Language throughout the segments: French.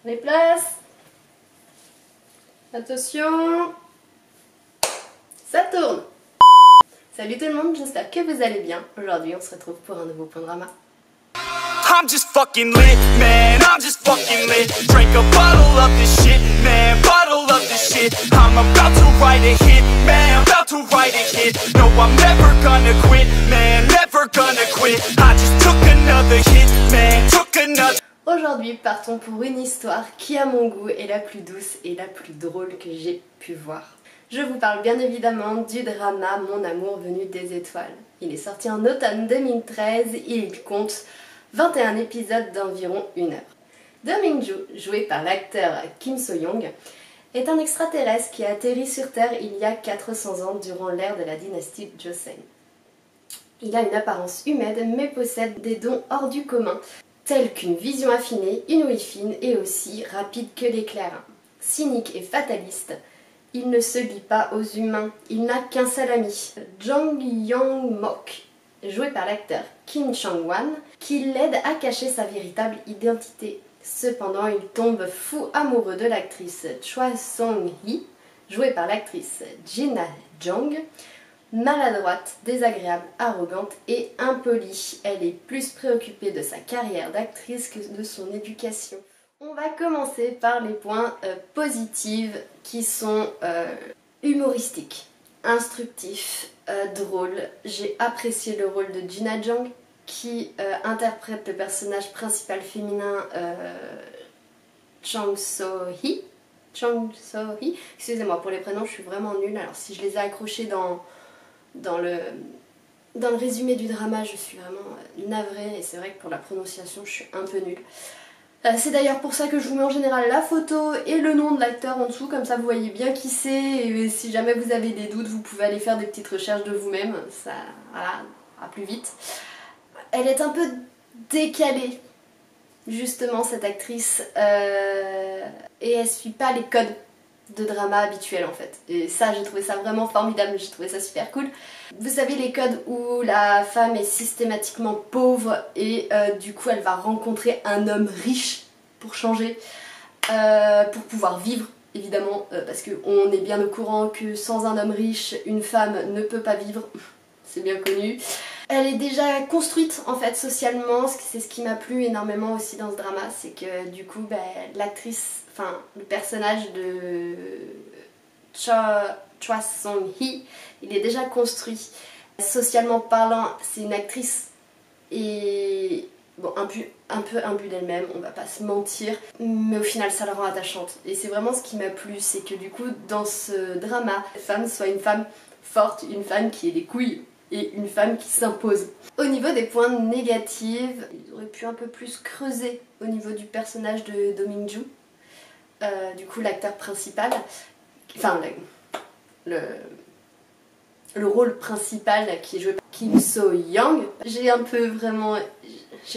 Les places. Attention. Ça tourne. Salut tout le monde, j'espère que vous allez bien. Aujourd'hui on se retrouve pour un nouveau point drama. I'm just fucking lit, man, I'm just fucking lit. Drink a bottle of this shit, man, bottle of this shit. I'm about to write a hit, man, about to write a hit. No, I'm never gonna quit, man, never gonna quit. I just took another hit, man, took another. Aujourd'hui partons pour une histoire qui à mon goût est la plus douce et la plus drôle que j'ai pu voir. Je vous parle bien évidemment du drama Mon amour venu des étoiles. Il est sorti en automne 2013 et il compte 21 épisodes d'environ 1 heure. Do Min-joo, joué par l'acteur Kim So-young, est un extraterrestre qui a atterri sur Terre il y a 400 ans durant l'ère de la dynastie Joseon. Il a une apparence humaine mais possède des dons hors du commun, tels qu'une vision affinée, une ouïe fine et aussi rapide que l'éclair. Cynique et fataliste, il ne se lie pas aux humains, il n'a qu'un seul ami, Jong Young-mok, joué par l'acteur Kim Chang-wan, qui l'aide à cacher sa véritable identité. Cependant, il tombe fou amoureux de l'actrice Choi Song-hee, jouée par l'actrice Jina Jong, maladroite, désagréable, arrogante et impolie. Elle est plus préoccupée de sa carrière d'actrice que de son éducation. On va commencer par les points positifs qui sont humoristiques, instructifs, drôles. J'ai apprécié le rôle de Jina Jong qui interprète le personnage principal féminin Chang So-hee. Excusez-moi pour les prénoms, je suis vraiment nulle. Alors si je les ai accrochés dans le résumé du drama, je suis vraiment navrée et c'est vrai que pour la prononciation, je suis un peu nulle. C'est d'ailleurs pour ça que je vous mets en général la photo et le nom de l'acteur en dessous, comme ça vous voyez bien qui c'est, et si jamais vous avez des doutes, vous pouvez aller faire des petites recherches de vous-même, ça ira plus vite. Elle est un peu décalée, justement, cette actrice, et elle suit pas les codes de drama habituels en fait. Et ça, j'ai trouvé ça vraiment formidable, j'ai trouvé ça super cool. Vous savez, les codes où la femme est systématiquement pauvre et du coup elle va rencontrer un homme riche pour changer, pour pouvoir vivre évidemment, parce qu'on est bien au courant que sans un homme riche, une femme ne peut pas vivre, c'est bien connu. Elle est déjà construite en fait socialement, c'est ce qui m'a plu énormément aussi dans ce drama, c'est que du coup l'actrice, enfin le personnage de Choi Song-hee, il est déjà construit. Socialement parlant, c'est une actrice et bon, un peu imbue d'elle-même, on va pas se mentir, mais au final ça la rend attachante. Et c'est vraiment ce qui m'a plu, c'est que du coup dans ce drama, la femme soit une femme forte, une femme qui ait des couilles, et une femme qui s'impose. Au niveau des points négatifs, ils auraient pu un peu plus creuser au niveau du personnage de Do Min-joo, du coup l'acteur principal, enfin le rôle principal qui est joué par Kim So-young. J'ai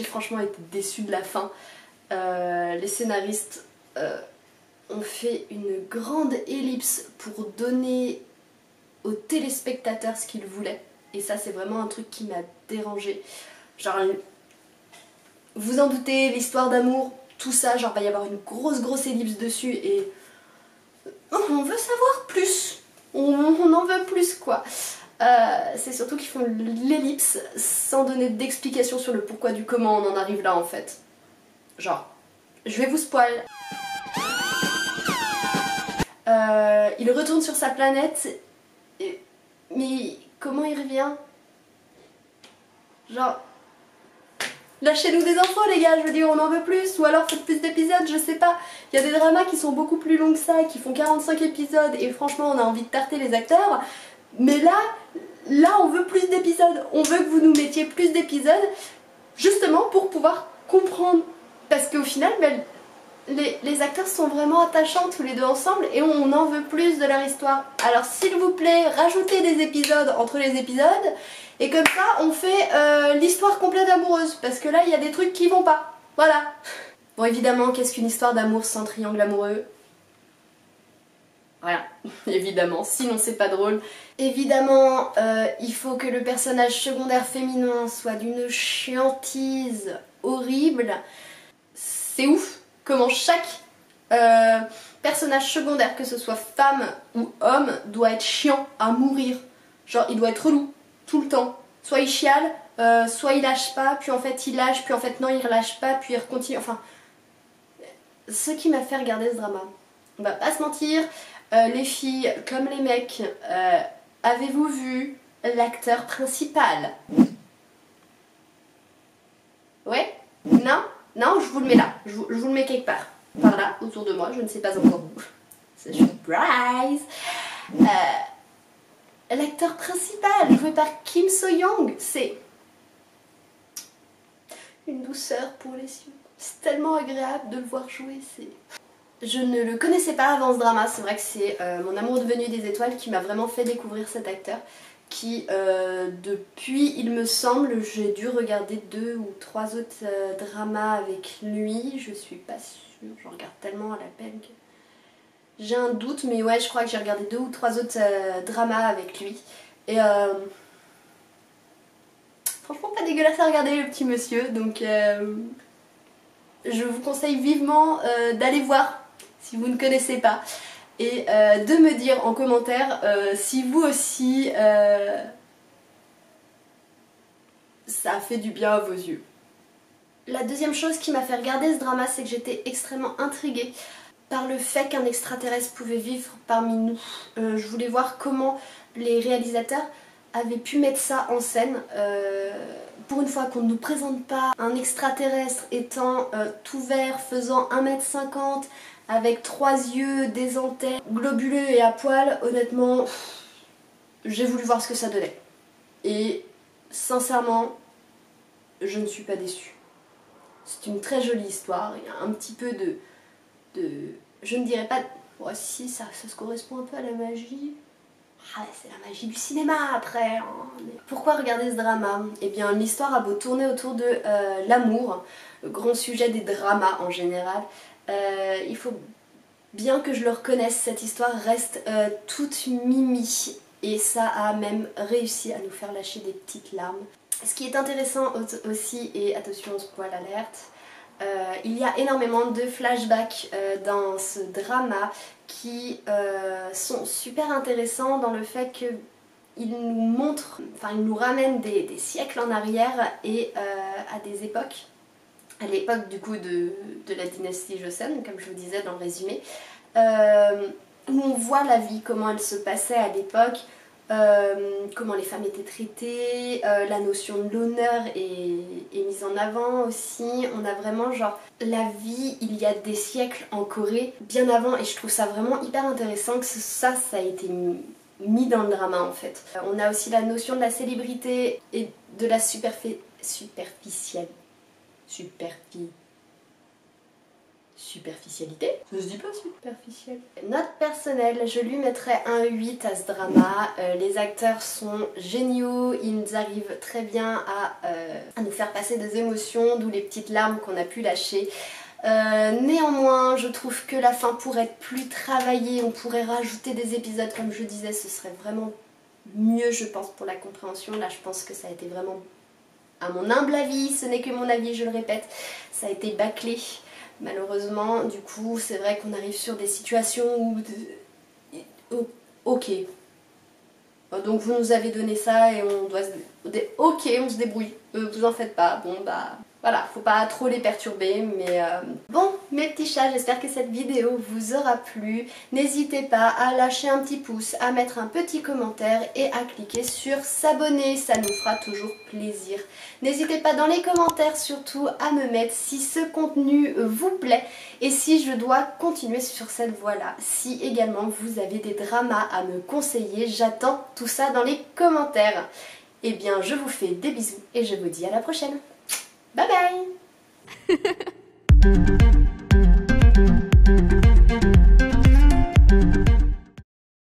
franchement été déçue de la fin. Les scénaristes ont fait une grande ellipse pour donner aux téléspectateurs ce qu'ils voulaient. Et ça c'est vraiment un truc qui m'a dérangée. Genre, vous en doutez, l'histoire d'amour, tout ça, genre va y avoir une grosse ellipse dessus et on veut savoir plus. On en veut plus quoi. C'est surtout qu'ils font l'ellipse sans donner d'explication sur le pourquoi du comment on en arrive là en fait. Genre, je vais vous spoil. Il retourne sur sa planète, mais comment il revient? Genre, lâchez-nous des infos les gars, je veux dire, on en veut plus, ou alors faites plus d'épisodes, je sais pas. Il y a des dramas qui sont beaucoup plus longs que ça, qui font 45 épisodes, et franchement on a envie de tarter les acteurs, mais là on veut plus d'épisodes, on veut que vous nous mettiez plus d'épisodes, justement pour pouvoir comprendre, parce qu'au final, les acteurs sont vraiment attachants tous les deux ensemble et on en veut plus de leur histoire. Alors s'il vous plaît, rajoutez des épisodes entre les épisodes et comme ça on fait l'histoire complète amoureuse parce que là il y a des trucs qui vont pas. Voilà. Bon évidemment, qu'est-ce qu'une histoire d'amour sans triangle amoureux? Voilà, évidemment, sinon c'est pas drôle. Évidemment, il faut que le personnage secondaire féminin soit d'une chiantise horrible. C'est ouf comment chaque Personnage secondaire, que ce soit femme ou homme, doit être chiant à mourir. Genre il doit être relou tout le temps. Soit il chiale, soit il lâche pas, puis en fait il lâche, puis en fait non il relâche pas, puis il continue. Enfin, ce qui m'a fait regarder ce drama. On va pas se mentir, les filles comme les mecs, avez-vous vu l'acteur principal? Ouais? Non? Non, je vous le mets là. Je vous le mets quelque part. Par là, autour de moi, je ne sais pas encore où. C'est surprise! L'acteur principal, joué par Kim So-young, c'est une douceur pour les yeux. C'est tellement agréable de le voir jouer, c'est... Je ne le connaissais pas avant ce drama, c'est vrai que c'est mon amour devenu des étoiles qui m'a vraiment fait découvrir cet acteur qui, depuis, il me semble, j'ai dû regarder 2 ou 3 autres dramas avec lui, je suis pas sûre, je regarde tellement à la peine que... J'ai un doute, mais ouais, je crois que j'ai regardé 2 ou 3 autres dramas avec lui. Et franchement, pas dégueulasse à regarder le petit monsieur. Donc je vous conseille vivement d'aller voir si vous ne connaissez pas. Et de me dire en commentaire si vous aussi ça a fait du bien à vos yeux. La deuxième chose qui m'a fait regarder ce drama, c'est que j'étais extrêmement intriguée par le fait qu'un extraterrestre pouvait vivre parmi nous. Je voulais voir comment les réalisateurs avaient pu mettre ça en scène. Pour une fois qu'on ne nous présente pas un extraterrestre étant tout vert, faisant 1,50 m, avec 3 yeux, des antennes, globuleux et à poil, honnêtement, j'ai voulu voir ce que ça donnait. Et sincèrement, je ne suis pas déçue. C'est une très jolie histoire, il y a un petit peu de je ne dirais pas... Ouais, si, ça se correspond un peu à la magie. Ah, c'est la magie du cinéma après. Hein. Mais pourquoi regarder ce drama? Eh bien, l'histoire a beau tourner autour de l'amour, le grand sujet des dramas en général. Il faut bien que je le reconnaisse, cette histoire reste toute mimi. Et ça a même réussi à nous faire lâcher des petites larmes. Ce qui est intéressant aussi, et attention spoil alerte, il y a énormément de flashbacks dans ce drama qui sont super intéressants dans le fait qu'ils nous montrent, enfin ils nous ramènent des siècles en arrière et à des époques, à l'époque du coup de la dynastie Joseon, comme je vous disais dans le résumé, où on voit la vie, comment elle se passait à l'époque, comment les femmes étaient traitées, la notion de l'honneur est mise en avant aussi. On a vraiment genre la vie il y a des siècles en Corée, bien avant, et je trouve ça vraiment hyper intéressant que ça a été mis dans le drama en fait. On a aussi la notion de la célébrité et de la superficialité. Ça se dit pas superficielle. Note personnelle, je lui mettrais un 8 à ce drama. Les acteurs sont géniaux, ils arrivent très bien à nous faire passer des émotions, d'où les petites larmes qu'on a pu lâcher. Néanmoins, je trouve que la fin pourrait être plus travaillée, on pourrait rajouter des épisodes comme je disais, ce serait vraiment mieux je pense pour la compréhension. Là je pense que ça a été vraiment, à mon humble avis, ce n'est que mon avis, je le répète, ça a été bâclé. Malheureusement, du coup, c'est vrai qu'on arrive sur des situations où... Ok. Donc vous nous avez donné ça et on doit ok, on se débrouille. Vous en faites pas. Bon bah... Voilà, faut pas trop les perturber, mais... Bon, mes petits chats, j'espère que cette vidéo vous aura plu. N'hésitez pas à lâcher un petit pouce, à mettre un petit commentaire et à cliquer sur s'abonner, ça nous fera toujours plaisir. N'hésitez pas dans les commentaires surtout à me mettre si ce contenu vous plaît et si je dois continuer sur cette voie-là. Si également vous avez des dramas à me conseiller, j'attends tout ça dans les commentaires. Eh bien, je vous fais des bisous et je vous dis à la prochaine. Bye bye.